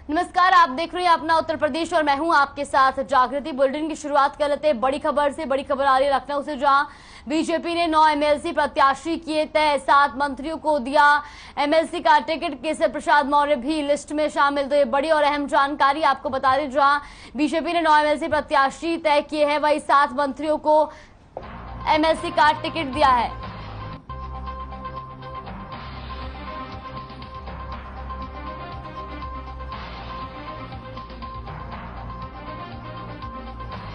नमस्कार, आप देख रहे हैं अपना उत्तर प्रदेश और मैं हूं आपके साथ जागृति। बुलेटिन की शुरुआत कर लेते हैं बड़ी खबर से। बड़ी खबर आ रही है लखनऊ से, जहां बीजेपी ने 9 एमएलसी प्रत्याशी किए तय, 7 मंत्रियों को दिया एमएलसी का टिकट। केसर प्रसाद मौर्य भी लिस्ट में शामिल। तो ये बड़ी और अहम जानकारी आपको बता दें, जहां बीजेपी ने 9 एमएलसी प्रत्याशी तय किए हैं, वही 7 मंत्रियों को एमएलसी का टिकट दिया है।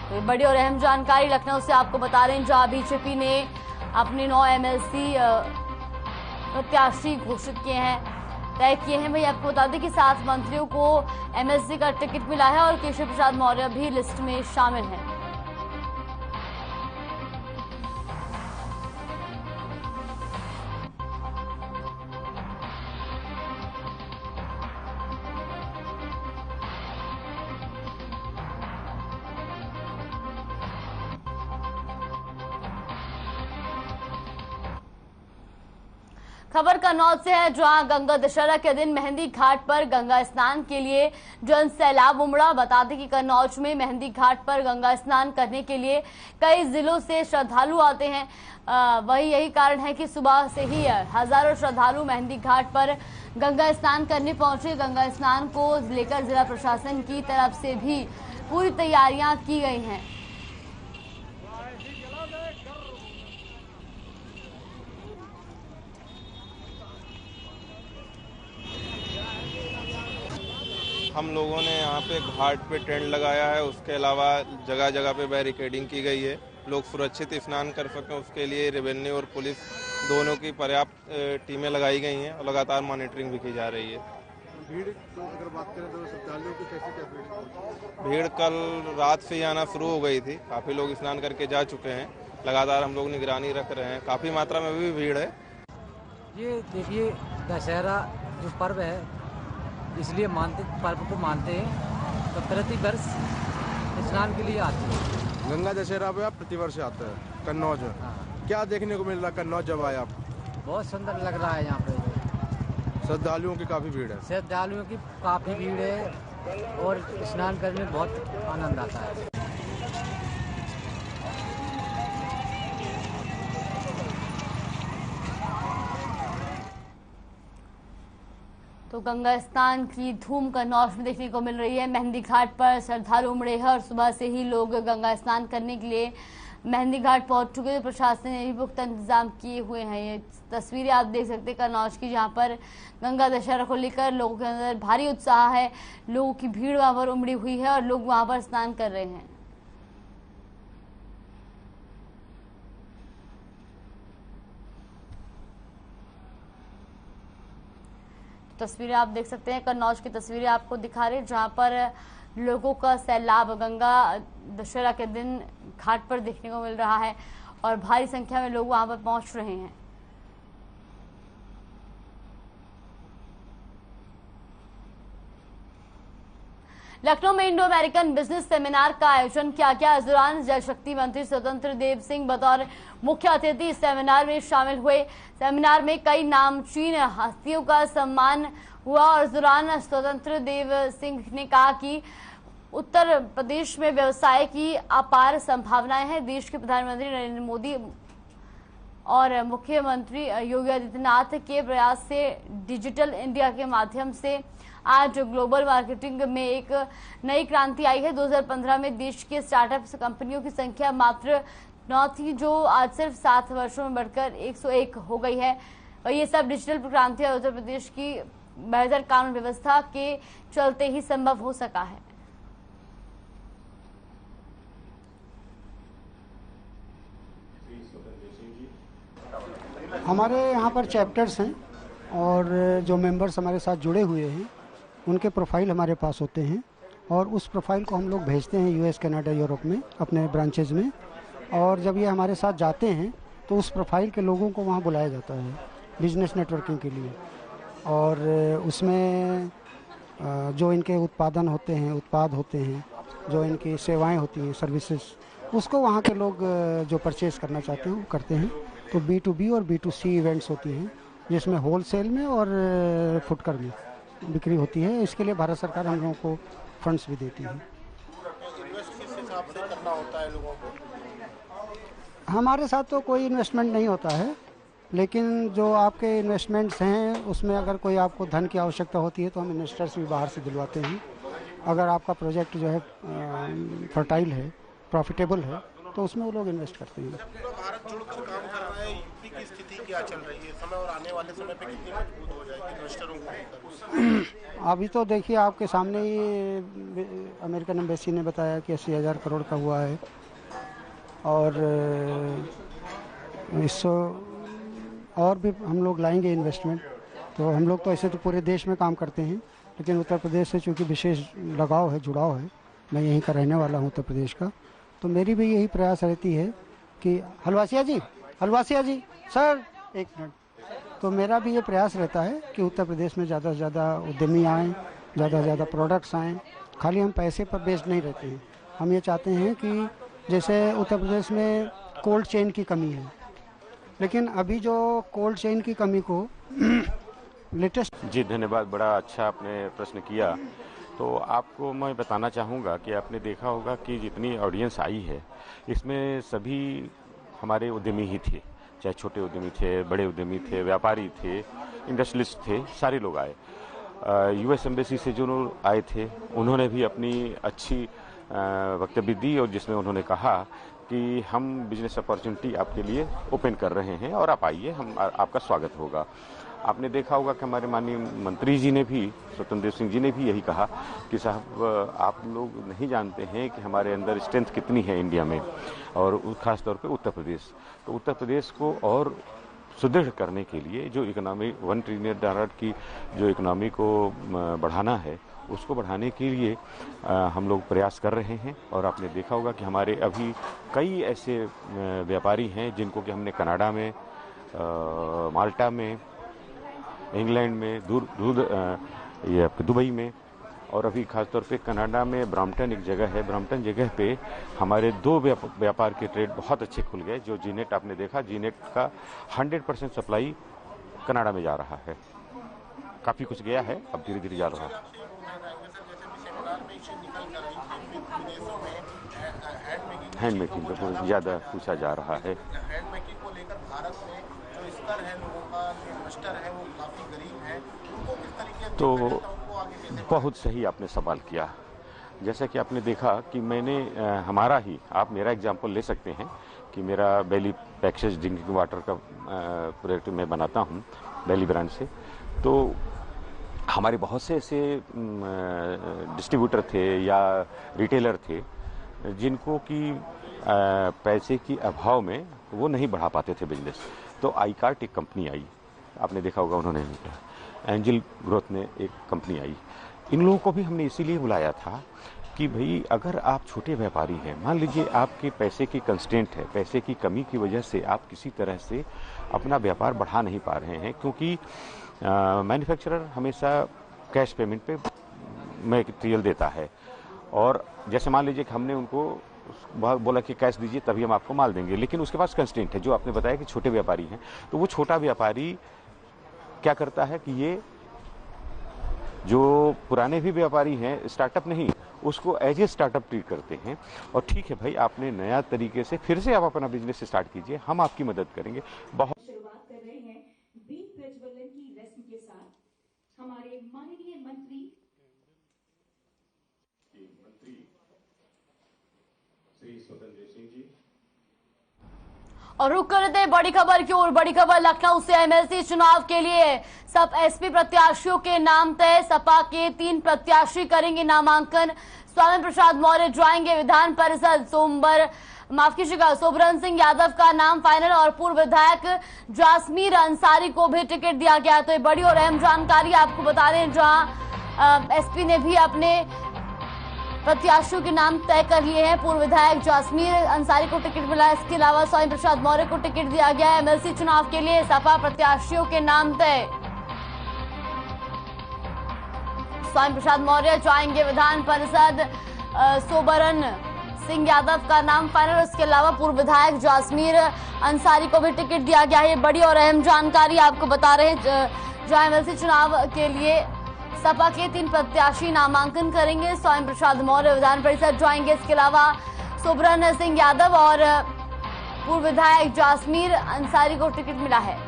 तो बड़ी और अहम जानकारी लखनऊ से आपको बता रहे हैं, जहां बीजेपी ने अपने 9 एमएलसी प्रत्याशी घोषित किए हैं, तय किए हैं। वही आपको बता दें कि 7 मंत्रियों को एमएलसी का टिकट मिला है और केशव प्रसाद मौर्य भी लिस्ट में शामिल हैं। खबर कन्नौज से है, जहां गंगा दशहरा के दिन मेहंदी घाट पर गंगा स्नान के लिए जन सैलाब उमड़ा। बता दें कि कन्नौज में मेहंदी घाट पर गंगा स्नान करने के लिए कई जिलों से श्रद्धालु आते हैं। वही यही कारण है कि सुबह से ही हजारों श्रद्धालु मेहंदी घाट पर गंगा स्नान करने पहुंचे। गंगा स्नान को लेकर जिला प्रशासन की तरफ से भी पूरी तैयारियां की गई हैं। हम लोगों ने यहाँ पे घाट पे टेंट लगाया है, उसके अलावा जगह जगह पे बैरिकेडिंग की गई है। लोग सुरक्षित स्नान कर सकें, उसके लिए रेवेन्यू और पुलिस दोनों की पर्याप्त टीमें लगाई गई हैं और लगातार मॉनिटरिंग भी की जा रही है। भीड़ तो अगर बात करें तो श्रद्धालुओं की कैसे क्या भीड़ कल रात से ही आना शुरू हो गई थी। काफ़ी लोग स्नान करके जा चुके हैं। लगातार हम लोग निगरानी रख रहे हैं। काफ़ी मात्रा में भी भीड़ है। ये देखिए, दशहरा जो पर्व है, इसलिए पर्व को मानते हैं, तो प्रति वर्ष स्नान के लिए आते हैं। गंगा दशहरा पे आप प्रतिवर्ष आते हैं कन्नौज। क्या देखने को मिल रहा है कन्नौज जब आए आप? बहुत सुंदर लग रहा है यहाँ पे। श्रद्धालुओं की काफी भीड़ है। श्रद्धालुओं की काफी भीड़ है और स्नान करने में बहुत आनंद आता है। तो गंगा स्नान की धूम कन्नौज में देखने को मिल रही है। मेहंदी घाट पर श्रद्धालु उमड़े हैं और सुबह से ही लोग गंगा स्नान करने के लिए मेहंदी घाट पहुंच चुके हैं। प्रशासन ने भी पुख्ता इंतजाम किए हुए हैं। ये तस्वीरें आप देख सकते हैं कन्नौज की, जहां पर गंगा दशहरा को लेकर लोगों के अंदर भारी उत्साह है। लोगों की भीड़ वहां पर उमड़ी हुई है और लोग वहां पर स्नान कर रहे हैं। तस्वीरें आप देख सकते हैं, कन्नौज की तस्वीरें आपको दिखा रहे हैं, जहां पर लोगों का सैलाब गंगा दशहरा के दिन घाट पर देखने को मिल रहा है और भारी संख्या में लोग वहां पर पहुंच रहे हैं। लखनऊ में इंडो अमेरिकन बिजनेस सेमिनार का आयोजन किया गया। इस दौरान जल शक्ति मंत्री स्वतंत्र देव सिंह बतौर मुख्य अतिथि इस सेमिनार में शामिल हुए। सेमिनार में कई नामचीन हस्तियों का सम्मान हुआ और इस दौरान स्वतंत्र देव सिंह ने कहा कि उत्तर प्रदेश में व्यवसाय की अपार संभावनाएं हैं। देश के प्रधानमंत्री नरेंद्र मोदी और मुख्यमंत्री योगी आदित्यनाथ के प्रयास से डिजिटल इंडिया के माध्यम से आज ग्लोबल मार्केटिंग में एक नई क्रांति आई है। 2015 में देश के स्टार्टअप कंपनियों की संख्या मात्र 9 थी, जो आज सिर्फ 7 वर्षों में बढ़कर 101 हो गई है। और ये सब डिजिटल क्रांति और उत्तर प्रदेश की बेहतर कानून व्यवस्था के चलते ही संभव हो सका है। हमारे यहाँ पर चैप्टर्स हैं और जो मेंबर्स हमारे साथ जुड़े हुए हैं उनके प्रोफाइल हमारे पास होते हैं और उस प्रोफाइल को हम लोग भेजते हैं यूएस, कनाडा, यूरोप में अपने ब्रांचेज में। और जब ये हमारे साथ जाते हैं तो उस प्रोफाइल के लोगों को वहाँ बुलाया जाता है बिजनेस नेटवर्किंग के लिए। और उसमें जो इनके उत्पाद होते हैं, जो इनकी सेवाएं होती हैं, सर्विसेज, उसको वहाँ के लोग जो परचेज़ करना चाहते हैं वो करते हैं। तो B2B और B2C इवेंट्स होती हैं, जिसमें होलसेल में और फुटकर में बिक्री होती है। इसके लिए भारत सरकार हम लोगों को फंड्स भी देती है। इन्वेस्ट किस हिसाब से करना होता है लोगों को? हमारे साथ तो कोई इन्वेस्टमेंट नहीं होता है, लेकिन जो आपके इन्वेस्टमेंट्स हैं उसमें अगर कोई आपको धन की आवश्यकता होती है तो हम इन्वेस्टर्स भी बाहर से दिलवाते हैं। अगर आपका प्रोजेक्ट जो है फर्टाइल है, प्रॉफिटेबल है, तो उसमें वो लोग इन्वेस्ट करते हैं। पूरा भारत जोड़कर काम कर रहा है, यूपी की स्थिति क्या चल रही है समय और आने वाले समय पे कितनी मजबूत हो जाएगी इन्वेस्टरों को लेकर? अभी तो देखिए आपके सामने ही अमेरिकन एम्बेसी ने बताया कि 80,000 करोड़ का हुआ है, और इससे और भी हम लोग लाएंगे इन्वेस्टमेंट। तो हम लोग तो ऐसे तो पूरे देश में काम करते हैं, लेकिन उत्तर प्रदेश से चूँकि विशेष लगाव है, जुड़ाव है, मैं यहीं का रहने वाला हूँ उत्तर प्रदेश का, तो मेरी भी यही प्रयास रहती है कि हलवासिया जी सर एक मिनट, तो मेरा भी ये प्रयास रहता है कि उत्तर प्रदेश में ज़्यादा से ज़्यादा उद्यमी आएँ, ज़्यादा से ज़्यादा प्रोडक्ट्स आएँ। खाली हम पैसे पर बेस्ड नहीं रहते हैं, हम ये चाहते हैं कि जैसे उत्तर प्रदेश में कोल्ड चेन की कमी है, लेकिन अभी जो कोल्ड चेन की कमी को लेटेस्ट। जी धन्यवाद, बड़ा अच्छा आपने प्रश्न किया। तो आपको मैं बताना चाहूँगा कि आपने देखा होगा कि जितनी ऑडियंस आई है इसमें सभी हमारे उद्यमी ही थे, चाहे छोटे उद्यमी थे, बड़े उद्यमी थे, व्यापारी थे, इंडस्ट्रियलिस्ट थे, सारे लोग आए। यूएस एम्बेसी से जो लोग आए थे उन्होंने भी अपनी अच्छी वक्तव्य दी, और जिसमें उन्होंने कहा कि हम बिजनेस अपॉर्चुनिटी आपके लिए ओपन कर रहे हैं और आप आइए, हम आपका स्वागत होगा। आपने देखा होगा कि हमारे माननीय मंत्री जी ने भी, स्वतंत्र देव सिंह जी ने भी यही कहा कि साहब आप लोग नहीं जानते हैं कि हमारे अंदर स्ट्रेंथ कितनी है इंडिया में, और ख़ास तौर पे उत्तर प्रदेश। तो उत्तर प्रदेश को और सुदृढ़ करने के लिए जो इकोनॉमी $1 ट्रिलियन की जो इकोनॉमी को बढ़ाना है, उसको बढ़ाने के लिए हम लोग प्रयास कर रहे हैं। और आपने देखा होगा कि हमारे अभी कई ऐसे व्यापारी हैं जिनको कि हमने कनाडा में, माल्टा में, इंग्लैंड में, ये दुबई में, और अभी खासतौर पे कनाडा में ब्रैम्पटन एक जगह है, ब्रैम्पटन जगह पे हमारे 2 व्यापार के ट्रेड बहुत अच्छे खुल गए। जो जीनेट आपने देखा, जीनेट का 100% सप्लाई कनाडा में जा रहा है, काफ़ी कुछ गया है, अब धीरे धीरे जा रहा है। हैंड मेकिंग का ज़्यादा पूछा जा रहा है। हैंड मेकिंग को लेकर भारत में जो स्तर है लोगों का, जो इन्वेस्टर है वो काफी गरीब है, उनको किस तरीके से तो बहुत सही आपने सवाल किया। जैसा कि आपने देखा कि मैंने हमारा ही, आप मेरा एग्जांपल ले सकते हैं कि मेरा बैली पैकेज ड्रिंकिंग वाटर का प्रोडक्ट मैं बनाता हूं बैली ब्रांड से। तो हमारे बहुत से ऐसे डिस्ट्रीब्यूटर थे या रिटेलर थे जिनको कि पैसे की अभाव में वो नहीं बढ़ा पाते थे बिजनेस। तो आईकार्ट एक कंपनी आई, आपने देखा होगा, उन्होंने एंजल ग्रोथ में एक कंपनी आई। इन लोगों को भी हमने इसीलिए बुलाया था कि भाई अगर आप छोटे व्यापारी हैं, मान लीजिए आपके पैसे की कंस्टेंट है, पैसे की कमी की वजह से आप किसी तरह से अपना व्यापार बढ़ा नहीं पा रहे हैं, क्योंकि मैन्युफैक्चरर हमेशा कैश पेमेंट पे मटेरियल देता है। और जैसे मान लीजिए कि हमने उनको बोला कि कैश दीजिए तभी हम आपको माल देंगे, लेकिन उसके पास कंस्टेंट है, जो आपने बताया कि छोटे व्यापारी हैं। तो वो छोटा व्यापारी क्या करता है कि ये जो पुराने भी व्यापारी हैं, स्टार्टअप नहीं, उसको एज ए स्टार्टअप ट्रीट करते हैं। और ठीक है भाई, आपने नया तरीके से फिर से आप अपना बिजनेस स्टार्ट कीजिए, हम आपकी मदद करेंगे। बहुत शुरुआत कर रहे हैं दीप प्रज्वलन की रस्म के साथ हमारे माननीय मंत्री श्री स्वतंत्र देव सिंह जी। और रुक करते हैं बड़ी खबर की ओर। बड़ी खबर लखनऊ से एमएलसी चुनाव के लिए सब एसपी प्रत्याशियों के नाम तय। सपा के 3 प्रत्याशी करेंगे नामांकन। स्वामी प्रसाद मौर्य जाएंगे विधान परिषद। सोबरन सिंह यादव का नाम फाइनल और पूर्व विधायक जासमीर अंसारी को भी टिकट दिया गया। तो ये बड़ी और अहम जानकारी आपको बता दें, जहां एसपी ने भी अपने प्रत्याशियों के नाम तय कर लिए हैं। पूर्व विधायक जासमीर अंसारी को टिकट मिला। इसके अलावा स्वामी प्रसाद मौर्य को टिकट दिया गया है। एमएलसी चुनाव के लिए सपा प्रत्याशियों के नाम तय। स्वामी प्रसाद मौर्य जाएंगे विधान परिषद। सोबरन सिंह यादव का नाम फाइनल। इसके अलावा पूर्व विधायक जासमीर अंसारी को भी टिकट दिया गया है। बड़ी और अहम जानकारी आपको बता रहे हैं, जहां एमएलसी चुनाव के लिए सपा के 3 प्रत्याशी नामांकन करेंगे। स्वामी प्रसाद मौर्य विधान परिषद जाएंगे। इसके अलावा सुब्रन सिंह यादव और पूर्व विधायक जासमीर अंसारी को टिकट मिला है।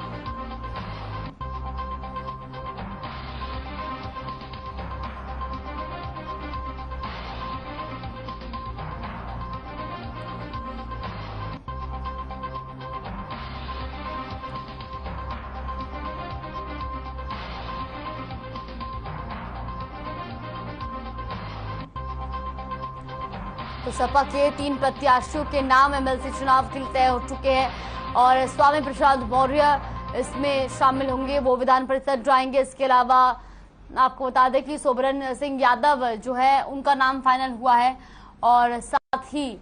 तो सपा के 3 प्रत्याशियों के नाम एमएलसी चुनाव के लिए तय हो चुके हैं और स्वामी प्रसाद मौर्य इसमें शामिल होंगे, वो विधान परिषद जाएंगे। इसके अलावा आपको बता दें कि सुब्रन सिंह यादव जो है उनका नाम फाइनल हुआ है और साथ ही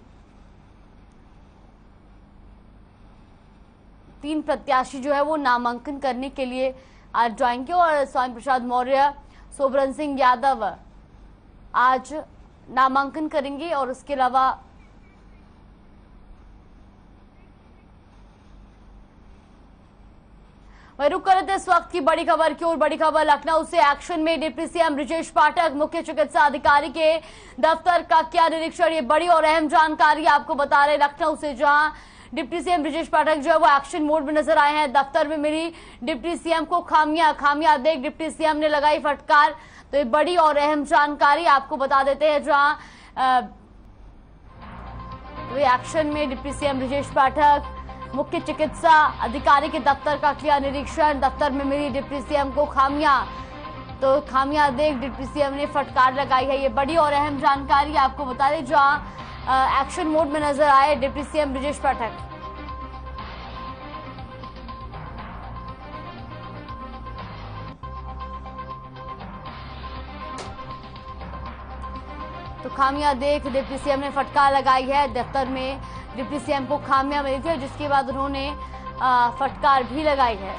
3 प्रत्याशी जो है वो नामांकन करने के लिए आज जाएंगे और स्वामी प्रसाद मौर्य, सुब्रन सिंह यादव आज नामांकन करेंगे और उसके अलावा वही रुक कर इस वक्त की बड़ी खबर की ओर। बड़ी खबर लखनऊ से। एक्शन में डिप्टी सीएम ब्रजेश पाठक मुख्य चिकित्सा अधिकारी के दफ्तर का किया निरीक्षण। ये बड़ी और अहम जानकारी आपको बता रहे लखनऊ से, जहां डिप्टी सीएम ब्रजेश पाठक जो है वो एक्शन मोड में नजर आए हैं। दफ्तर में मिली डिप्टी सीएम को खामियां देख डिप्टी सीएम ने लगाई फटकार। तो ये बड़ी और अहम जानकारी आपको बता देते हैं, जहां एक्शन में डिप्टी सीएम ब्रजेश पाठक मुख्य चिकित्सा अधिकारी के दफ्तर का किया निरीक्षण। दफ्तर में मिली डिप्टी सीएम को खामियां देख डिप्टी सीएम ने फटकार लगाई है। ये बड़ी और अहम जानकारी आपको बता दें, जहां एक्शन मोड में नजर आए डिप्टी सीएम ब्रजेश पाठक। तो खामियां देख डिप्टी सीएम ने फटकार लगाई है। दफ्तर में डिप्टी सीएम को खामियां मिली थी, जिसके बाद उन्होंने फटकार भी लगाई है।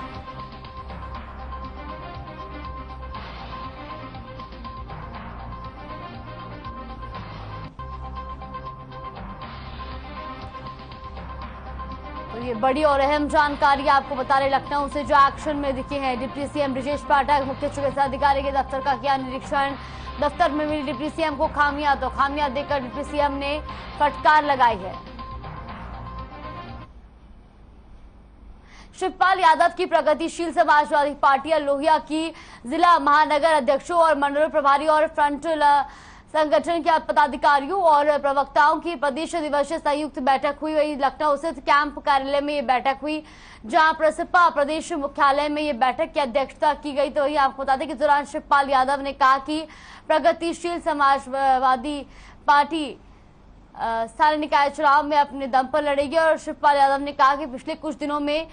तो ये बड़ी और अहम जानकारी आपको बता रहे लखनऊ से, जो एक्शन में दिखे हैं डिप्टी सीएम ब्रजेश पाठक मुख्य चिकित्सा अधिकारी के दफ्तर का किया निरीक्षण। दफ्तर में मिली डिप्टी सीएम को खामियां देकर डिप्टी सीएम ने फटकार लगाई है। शिवपाल यादव की प्रगतिशील समाजवादी पार्टी लोहिया की जिला महानगर अध्यक्षों और मंडल प्रभारी और फ्रंटल संगठन के पदाधिकारियों और प्रवक्ताओं की प्रदेश दिवसीय संयुक्त बैठक हुई। वही लखनऊ स्थित कैंप कार्यालय में ये बैठक हुई, जहां प्रसपा प्रदेश मुख्यालय में ये बैठक की अध्यक्षता की गई। तो वही आपको बता दें कि दौरान शिवपाल यादव ने कहा कि प्रगतिशील समाजवादी पार्टी स्थानीय निकाय चुनाव में अपने दम पर लड़ेगी और शिवपाल यादव ने कहा कि पिछले कुछ दिनों में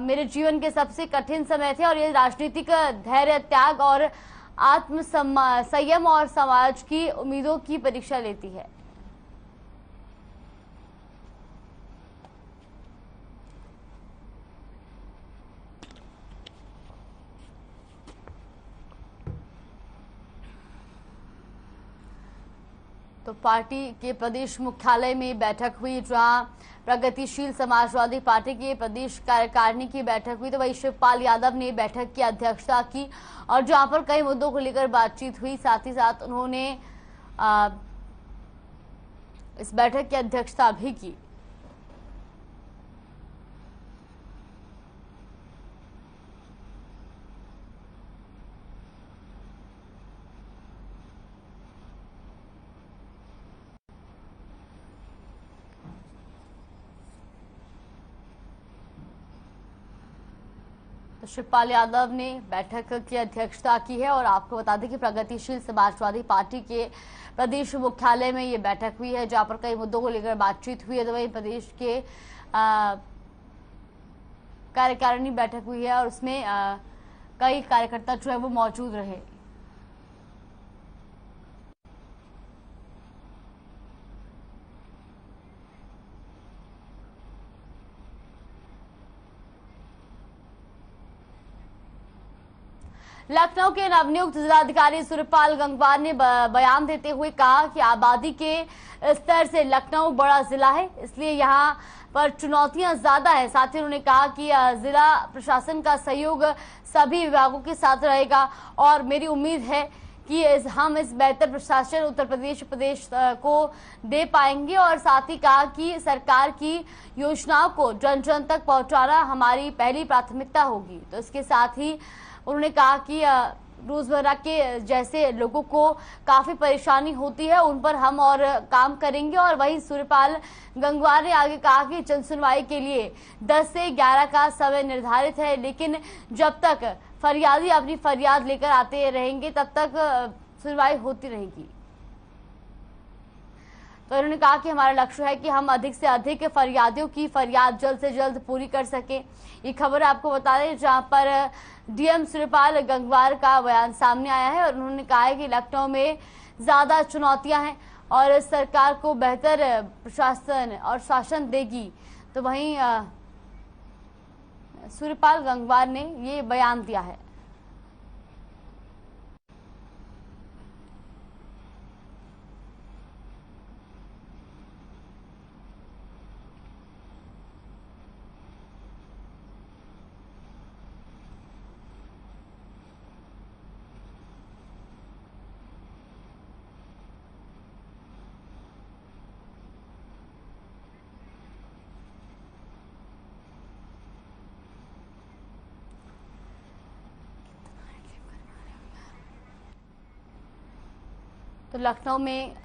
मेरे जीवन के सबसे कठिन समय थे और ये राजनीतिक धैर्य, त्याग और आत्म संयम और समाज की उम्मीदों की परीक्षा लेती है। तो पार्टी के प्रदेश मुख्यालय में बैठक हुई, जहां प्रगतिशील समाजवादी पार्टी के प्रदेश कार्यकारिणी की बैठक हुई। तो वही शिवपाल यादव ने बैठक की अध्यक्षता की और जहां पर कई मुद्दों को लेकर बातचीत हुई। साथ ही साथ उन्होंने इस बैठक की अध्यक्षता भी की। तो शिवपाल यादव ने बैठक की अध्यक्षता की है और आपको बता दें कि प्रगतिशील समाजवादी पार्टी के प्रदेश मुख्यालय में ये बैठक हुई है, जहां पर कई मुद्दों को लेकर बातचीत हुई है। तो वही प्रदेश के कार्यकारिणी बैठक हुई है और उसमें कई कार्यकर्ता जो है वो मौजूद रहे। लखनऊ के नवनियुक्त जिलाधिकारी सूर्यपाल गंगवार ने बयान देते हुए कहा कि आबादी के स्तर से लखनऊ बड़ा जिला है, इसलिए यहाँ पर चुनौतियां ज्यादा है। साथ ही उन्होंने कहा कि जिला प्रशासन का सहयोग सभी विभागों के साथ रहेगा और मेरी उम्मीद है कि हम इस बेहतर प्रशासन उत्तर प्रदेश को दे पाएंगे। और साथ ही कहा कि सरकार की योजनाओं को जन जन तक पहुंचाना हमारी पहली प्राथमिकता होगी। तो इसके साथ ही उन्होंने कहा कि रोजमर्रा के जैसे लोगों को काफी परेशानी होती है, उन पर हम और काम करेंगे। और वहीं सूर्यपाल गंगवार ने आगे कहा कि जन सुनवाई के लिए 10 से 11 का समय निर्धारित है, लेकिन जब तक फरियादी अपनी फरियाद लेकर आते रहेंगे तब तक सुनवाई होती रहेगी। तो उन्होंने कहा कि हमारा लक्ष्य है कि हम अधिक से अधिक फरियादियों की फरियाद जल्द से जल्द पूरी कर सकें। ये खबर आपको बता दें जहां पर डीएम सूर्यपाल गंगवार का बयान सामने आया है और उन्होंने कहा है कि लखनऊ में ज्यादा चुनौतियां हैं और सरकार को बेहतर प्रशासन और शासन देगी। तो वहीं सूर्यपाल गंगवार ने ये बयान दिया है। तो लखनऊ में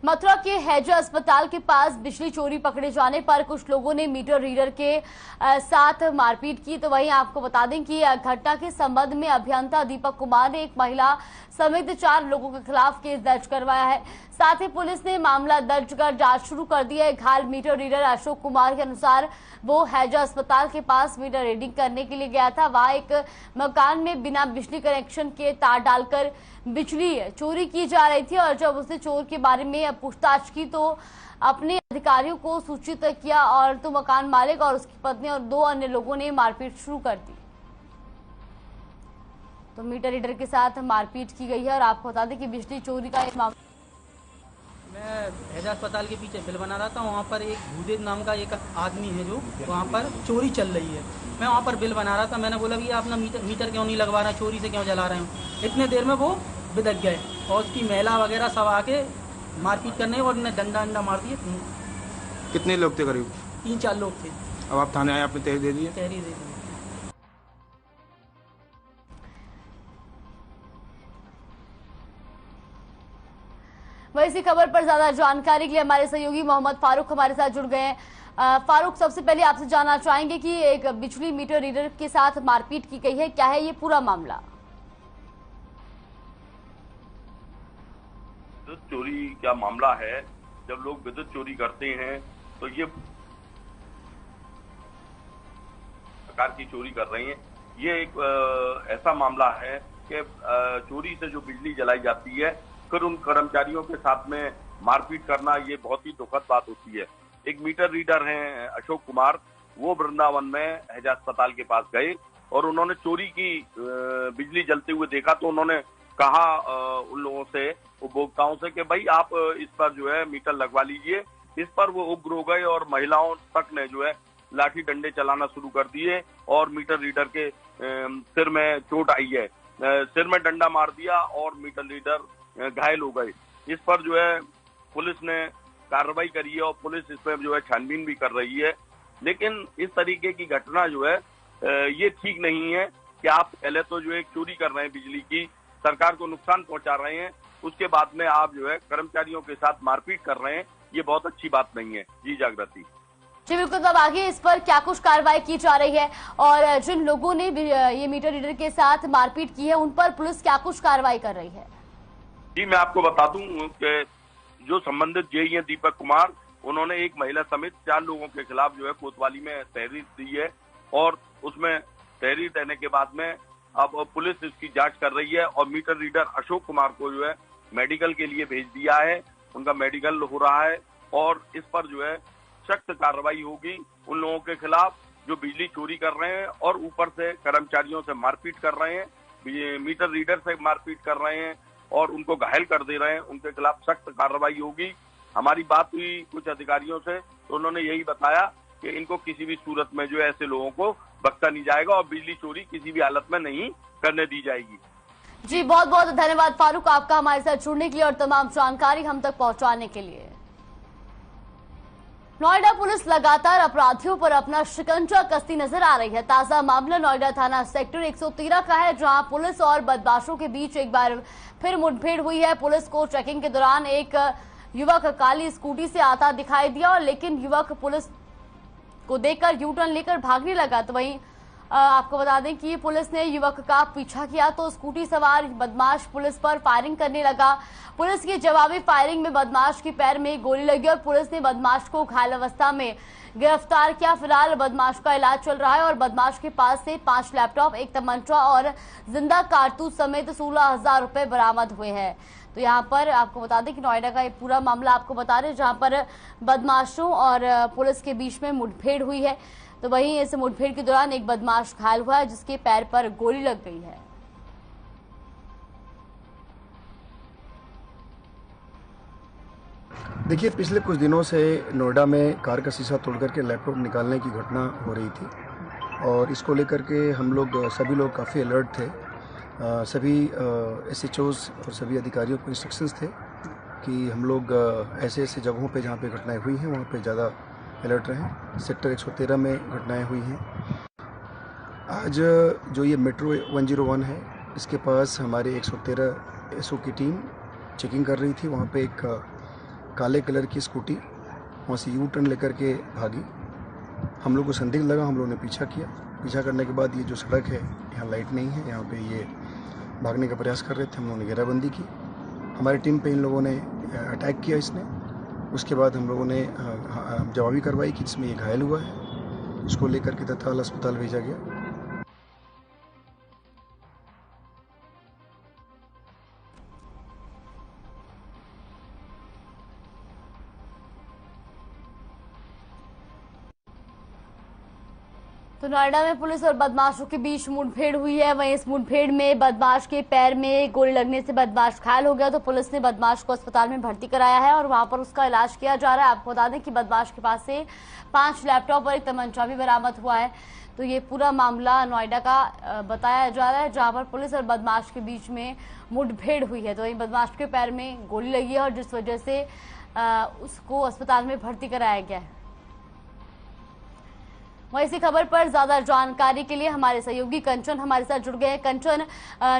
मथुरा के हैजा अस्पताल के पास बिजली चोरी पकड़े जाने पर कुछ लोगों ने मीटर रीडर के साथ मारपीट की। तो वहीं आपको बता दें कि घटना के संबंध में अभियंता दीपक कुमार ने एक महिला समेत 4 लोगों के खिलाफ केस दर्ज करवाया है। साथ ही पुलिस ने मामला दर्ज कर जांच शुरू कर दी है। घायल मीटर रीडर अशोक कुमार के अनुसार वो हैजा अस्पताल के पास मीटर रीडिंग करने के लिए गया था। वहां एक मकान में बिना बिजली कनेक्शन के तार डालकर बिजली चोरी की जा रही थी और जब उसने चोर के बारे में पूछताछ की तो अपने अधिकारियों को सूचित किया और तो मकान मालिक और उसकी पत्नी और 2 अन्य लोगों ने मारपीट शुरू कर दी। तो मीटर रीडर के साथ मारपीट की गई है और आपको बता दें कि बिजली चोरी का एक मामला। मैं हैजा अस्पताल के पीछे बिल बना रहा था, वहाँ पर एक भूदेव नाम का एक आदमी है जो वहाँ पर चोरी चल रही है। मैं वहाँ पर बिल बना रहा था, मैंने बोला भैया अपना मीटर क्यों नहीं लगवा रहे, चोरी से क्यों जला रहे हो। इतने देर में वो बिदक गए और उसकी महिला वगैरह सब आके मारपीट करने और उन्हें डंडा मार दिए। कितने लोग थे? करीब 3-4 लोग थे। अब आप थाने आए, आपने तहरीर दे दी है? तहरीर दे दी। वहीं इसी खबर पर ज्यादा जानकारी के लिए हमारे सहयोगी मोहम्मद फारूक हमारे साथ जुड़ गए हैं। फारूक, सबसे पहले आपसे जानना चाहेंगे कि एक बिजली मीटर रीडर के साथ मारपीट की गई है, क्या है ये पूरा मामला? विद्युत चोरी क्या मामला है? जब लोग विद्युत चोरी करते हैं तो ये प्रकार की चोरी कर रहे हैं। ये एक ऐसा मामला है कि चोरी से जो बिजली जलाई जाती है फिर उन कर्मचारियों के साथ में मारपीट करना, ये बहुत ही दुखद बात होती है। एक मीटर रीडर हैं अशोक कुमार, वो वृंदावन में हैजा अस्पताल के पास गए और उन्होंने चोरी की बिजली जलते हुए देखा तो उन्होंने कहा उन लोगों से, उपभोक्ताओं से कि भाई आप इस पर जो है मीटर लगवा लीजिए। इस पर वो उग्र हो गए और महिलाओं तक ने जो है लाठी डंडे चलाना शुरू कर दिए और मीटर रीडर के सिर में चोट आई है। सिर में डंडा मार दिया और मीटर रीडर घायल हो गए। इस पर जो है पुलिस ने कार्रवाई करी है और पुलिस इस पर जो है छानबीन भी कर रही है। लेकिन इस तरीके की घटना जो है ये ठीक नहीं है कि आप पहले तो जो है चोरी कर रहे हैं बिजली की, सरकार को नुकसान पहुंचा रहे हैं, उसके बाद में आप जो है कर्मचारियों के साथ मारपीट कर रहे हैं। ये बहुत अच्छी बात नहीं है। जी जागृति। जी बिल्कुल, तो अब आगे इस पर क्या कुछ कार्रवाई की जा रही है और जिन लोगों ने ये मीटर रीडर के साथ मारपीट की है उन पर पुलिस क्या कुछ कार्रवाई कर रही है? जी मैं आपको बता दूं कि जो संबंधित जेई हैं दीपक कुमार, उन्होंने एक महिला समेत 4 लोगों के खिलाफ जो है कोतवाली में तहरीर दी है और उसमें तहरीर देने के बाद में अब पुलिस इसकी जांच कर रही है और मीटर रीडर अशोक कुमार को जो है मेडिकल के लिए भेज दिया है। उनका मेडिकल हो रहा है और इस पर जो है सख्त कार्रवाई होगी उन लोगों के खिलाफ जो बिजली चोरी कर रहे हैं और ऊपर से कर्मचारियों से मारपीट कर रहे हैं, मीटर रीडर से मारपीट कर रहे हैं और उनको घायल कर दे रहे हैं। उनके खिलाफ सख्त कार्रवाई होगी। हमारी बात हुई कुछ अधिकारियों से तो उन्होंने यही बताया कि इनको किसी भी सूरत में जो है ऐसे लोगों को बख्शा नहीं जाएगा और बिजली चोरी किसी भी हालत में नहीं करने दी जाएगी। जी बहुत बहुत धन्यवाद फारूक आपका हमारे साथ जुड़ने के लिए और तमाम जानकारी हम तक पहुंचाने के लिए। नोएडा पुलिस लगातार अपराधियों पर अपना शिकंजा कसती नजर आ रही है। ताजा मामला नोएडा थाना सेक्टर 113 का है, जहां पुलिस और बदमाशों के बीच एक बार फिर मुठभेड़ हुई है। पुलिस को चेकिंग के दौरान एक युवक काली स्कूटी से आता दिखाई दिया और लेकिन युवक पुलिस को देखकर यू टर्न लेकर भागने लगा। तो वहीं आपको बता दें कि पुलिस ने युवक का पीछा किया तो स्कूटी सवार बदमाश पुलिस पर फायरिंग करने लगा। पुलिस की जवाबी फायरिंग में बदमाश के पैर में गोली लगी और पुलिस ने बदमाश को घायल अवस्था में गिरफ्तार किया। फिलहाल बदमाश का इलाज चल रहा है और बदमाश के पास से 5 लैपटॉप, 1 तमंचा और जिंदा कारतूस समेत 16,000 रुपए बरामद हुए हैं। तो यहाँ पर आपको बता दें कि नोएडा का ये पूरा मामला आपको बता रहे, जहाँ पर बदमाशों और पुलिस के बीच में मुठभेड़ हुई है। तो वहीं इस मुठभेड़ के दौरान एक बदमाश घायल हुआ है जिसके पैर पर गोली लग गई है। देखिए, पिछले कुछ दिनों से नोएडा में कार का शीशा तोड़ करके लैपटॉप निकालने की घटना हो रही थी और इसको लेकर के हम लोग सभी लोग काफ़ी अलर्ट थे। सभी SHOs और सभी अधिकारियों को इंस्ट्रक्शंस थे कि हम लोग ऐसे ऐसे जगहों पे जहाँ पे घटनाएं हुई हैं वहाँ पे ज़्यादा अलर्ट रहें। सेक्टर 113 में घटनाएं हुई हैं। आज जो ये मेट्रो 101 है, इसके पास हमारे 113 SO की टीम चेकिंग कर रही थी। वहाँ पे एक काले कलर की स्कूटी वहाँ से यू टर्न लेकर के भागी। हम लोग को संदिग्ध लगा, हम लोगों ने पीछा किया। पीछा करने के बाद ये जो सड़क है, यहाँ लाइट नहीं है, यहाँ पे ये भागने का प्रयास कर रहे थे। हम लोगों ने घेराबंदी की। हमारी टीम पे इन लोगों ने अटैक किया इसने। उसके बाद हम लोगों ने जवाबी कार्रवाई की जिसमें ये घायल हुआ है। इसको लेकर के तत्काल अस्पताल भेजा गया। तो नोएडा में पुलिस और बदमाशों के बीच मुठभेड़ हुई है। वहीं इस मुठभेड़ में बदमाश के पैर में गोली लगने से बदमाश घायल हो गया। तो पुलिस ने बदमाश को अस्पताल में भर्ती कराया है और वहां पर उसका इलाज किया जा रहा है। आपको बता दें कि बदमाश के पास से 5 लैपटॉप और 1 तमंचा भी बरामद हुआ है। तो ये पूरा मामला नोएडा का बताया जा रहा है, जहाँ पर पुलिस और बदमाश के बीच में मुठभेड़ हुई है। तो वहीं बदमाश के पैर में गोली लगी है और जिस वजह से उसको अस्पताल में भर्ती कराया गया है। वहीं इसी खबर पर ज्यादा जानकारी के लिए हमारे सहयोगी कंचन हमारे साथ जुड़ गए हैं। कंचन,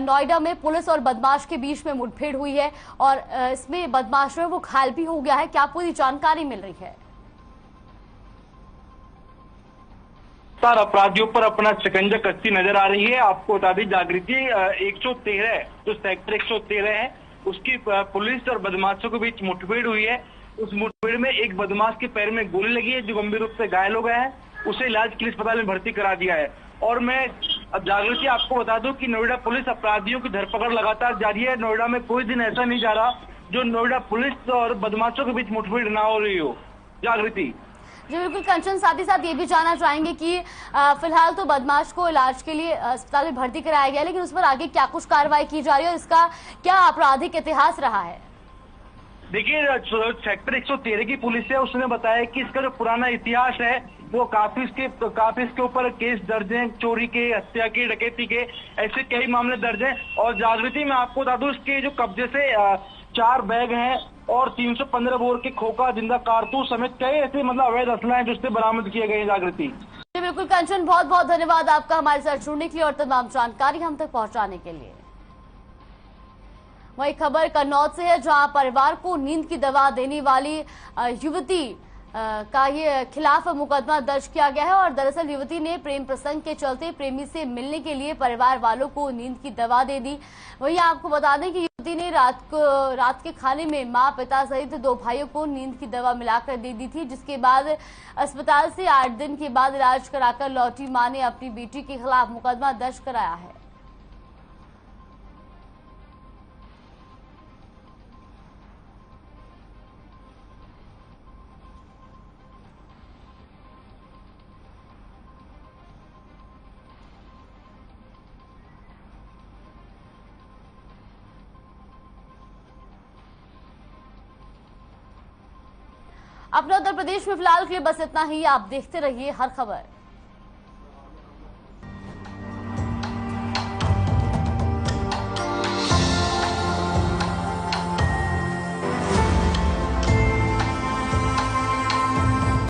नोएडा में पुलिस और बदमाश के बीच में मुठभेड़ हुई है और इसमें बदमाश जो है वो घायल भी हो गया है, क्या पूरी जानकारी मिल रही है? सर, अपराधियों पर अपना शिकंजा कसती नजर आ रही है। आपको बता दें, जागृति 113 जो सेक्टर 113 है उसकी पुलिस और बदमाशों के बीच मुठभेड़ हुई है। उस मुठभेड़ में एक बदमाश के पैर में गोली लगी है जो गंभीर रूप से घायल हो गया है। उसे इलाज के लिए अस्पताल में भर्ती करा दिया है। और मैं अब जागृति आपको बता दूं कि नोएडा पुलिस अपराधियों की धरपकड़ लगातार जारी है। नोएडा में कोई दिन ऐसा नहीं जा रहा जो नोएडा पुलिस और बदमाशों के बीच मुठभेड़ ना हो रही हो। जागृति जी बिल्कुल कंचन, साथ ही साथ ये भी जानना चाहेंगे कि फिलहाल तो बदमाश को इलाज के लिए अस्पताल में भर्ती कराया गया, लेकिन उस पर आगे क्या कुछ कार्रवाई की जा रही है और इसका क्या आपराधिक इतिहास रहा है? देखिए, सेक्टर 113 की पुलिस है, उसने बताया कि इसका जो पुराना इतिहास है वो काफी इसके ऊपर केस दर्ज हैं, चोरी के, हत्या के, डकैती के, ऐसे कई मामले दर्ज हैं। और जागृति में आपको बता दूं, इसके जो कब्जे से 4 बैग हैं और 315 बोर के खोखा, जिंदा कारतूस समेत कई ऐसे मतलब अवैध असला है जो उससे बरामद किए गए हैं। जागृति बिल्कुल कंचन, बहुत बहुत धन्यवाद आपका हमारे साथ जुड़ने के लिए और तमाम जानकारी हम तक पहुंचाने के लिए। वही खबर कन्नौज से है, जहां परिवार को नींद की दवा देने वाली युवती का ये खिलाफ मुकदमा दर्ज किया गया है। और दरअसल युवती ने प्रेम प्रसंग के चलते प्रेमी से मिलने के लिए परिवार वालों को नींद की दवा दे दी। वहीं आपको बता दें कि युवती ने रात के खाने में मां, पिता सहित 2 भाइयों को नींद की दवा मिलाकर दे दी थी, जिसके बाद अस्पताल से 8 दिन के बाद इलाज कराकर लौटी मां ने अपनी बेटी के खिलाफ मुकदमा दर्ज कराया है। अपने उत्तर प्रदेश में फिलहाल के लिए बस इतना ही। आप देखते रहिए हर खबर।